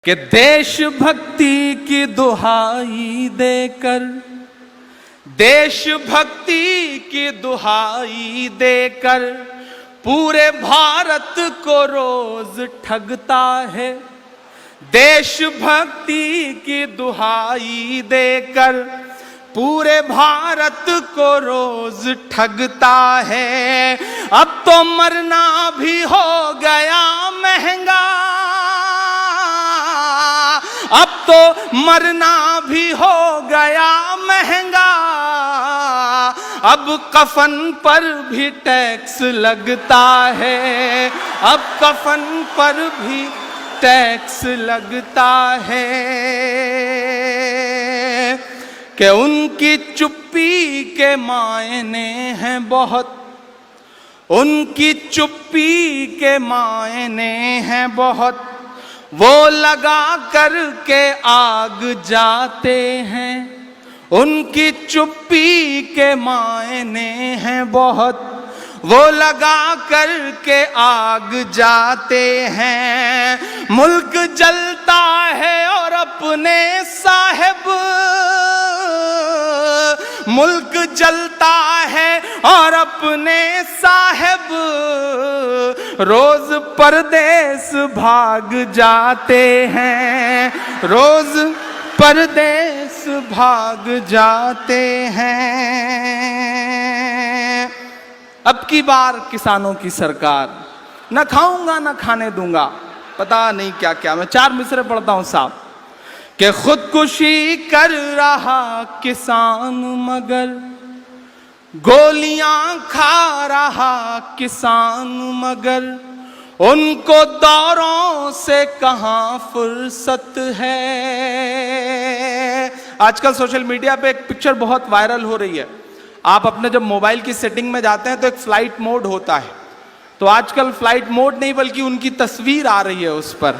कि देशभक्ति की दुहाई देकर, देशभक्ति की दुहाई देकर पूरे भारत को रोज ठगता है। देशभक्ति की दुहाई देकर पूरे भारत को रोज ठगता है। अब तो मरना भी हो गया महंगा, अब तो मरना भी हो गया महंगा। अब कफन पर भी टैक्स लगता है, अब कफन पर भी टैक्स लगता है। कि उनकी चुप्पी के मायने हैं बहुत, उनकी चुप्पी के मायने हैं बहुत। वो लगा करके आग जाते हैं, उनकी चुप्पी के मायने हैं बहुत। वो लगा करके आग जाते हैं। मुल्क जलता है और अपने साहिब, मुल्क जलता है और अपने साहिब रोज परदेस भाग जाते हैं, रोज परदेस भाग जाते हैं। अब की बार किसानों की सरकार, न खाऊंगा न खाने दूंगा, पता नहीं क्या क्या। मैं 4 मिसरे पढ़ता हूं साहब। कि खुदकुशी कर रहा किसान मगर गोलियां खा रहा किसान मगर, उनको दौरों से कहां फुर्सत है। आजकल सोशल मीडिया पे एक पिक्चर बहुत वायरल हो रही है। आप अपने जब मोबाइल की सेटिंग में जाते हैं तो एक फ्लाइट मोड होता है, तो आजकल फ्लाइट मोड नहीं बल्कि उनकी तस्वीर आ रही है उस पर।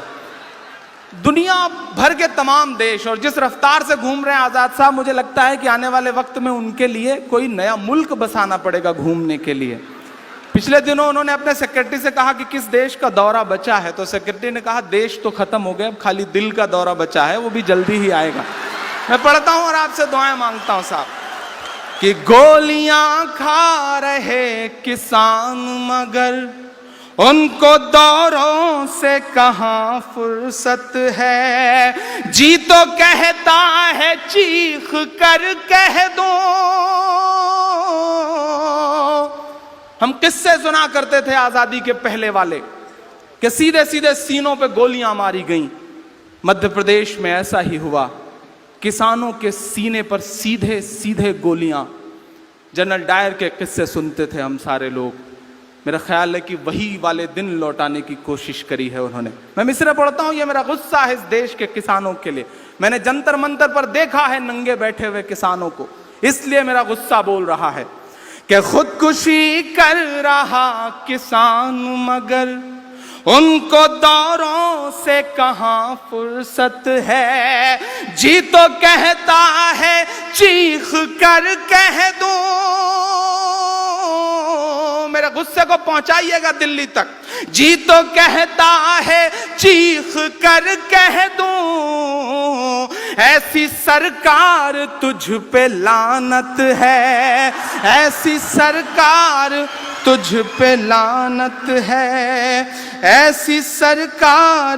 दुनिया भर के तमाम देश और जिस रफ्तार से घूम रहे हैं आजाद साहब, मुझे लगता है कि आने वाले वक्त में उनके लिए कोई नया मुल्क बसाना पड़ेगा घूमने के लिए। पिछले दिनों उन्होंने अपने सेक्रेटरी से कहा कि किस देश का दौरा बचा है, तो सेक्रेटरी ने कहा देश तो खत्म हो गए, अब खाली दिल का दौरा बचा है, वो भी जल्दी ही आएगा। मैं पढ़ता हूं और आपसे दुआएं मांगता हूं साहब। कि गोलियां खा रहे किसान मगर उनको दौरों से कहां फुर्सत है। जी तो कहता है चीख कर कह दो। हम किस्से सुना करते थे आजादी के पहले वाले कि सीधे सीधे सीनों पे गोलियां मारी गईं। मध्य प्रदेश में ऐसा ही हुआ, किसानों के सीने पर सीधे सीधे गोलियां। जनरल डायर के किस्से सुनते थे हम सारे लोग। मेरा ख्याल है कि वही वाले दिन लौटाने की कोशिश करी है उन्होंने। मैं मिसरे पढ़ता हूं, ये मेरा गुस्सा है इस देश के किसानों के लिए। मैंने जंतर मंतर पर देखा है नंगे बैठे हुए किसानों को, इसलिए मेरा गुस्सा बोल रहा है। कि खुदकुशी कर रहा किसान मगर उनको दौरों से कहां फुर्सत है। जी तो कहता है चीख कर कह दो। मेरे गुस्से को पहुंचाइएगा दिल्ली तक। जी तो कहता है चीख कर कह दूं, ऐसी सरकार तुझ पे लानत है, ऐसी सरकार तुझ पे लानत है, ऐसी सरकार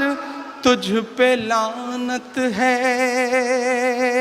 तुझ पे लानत है।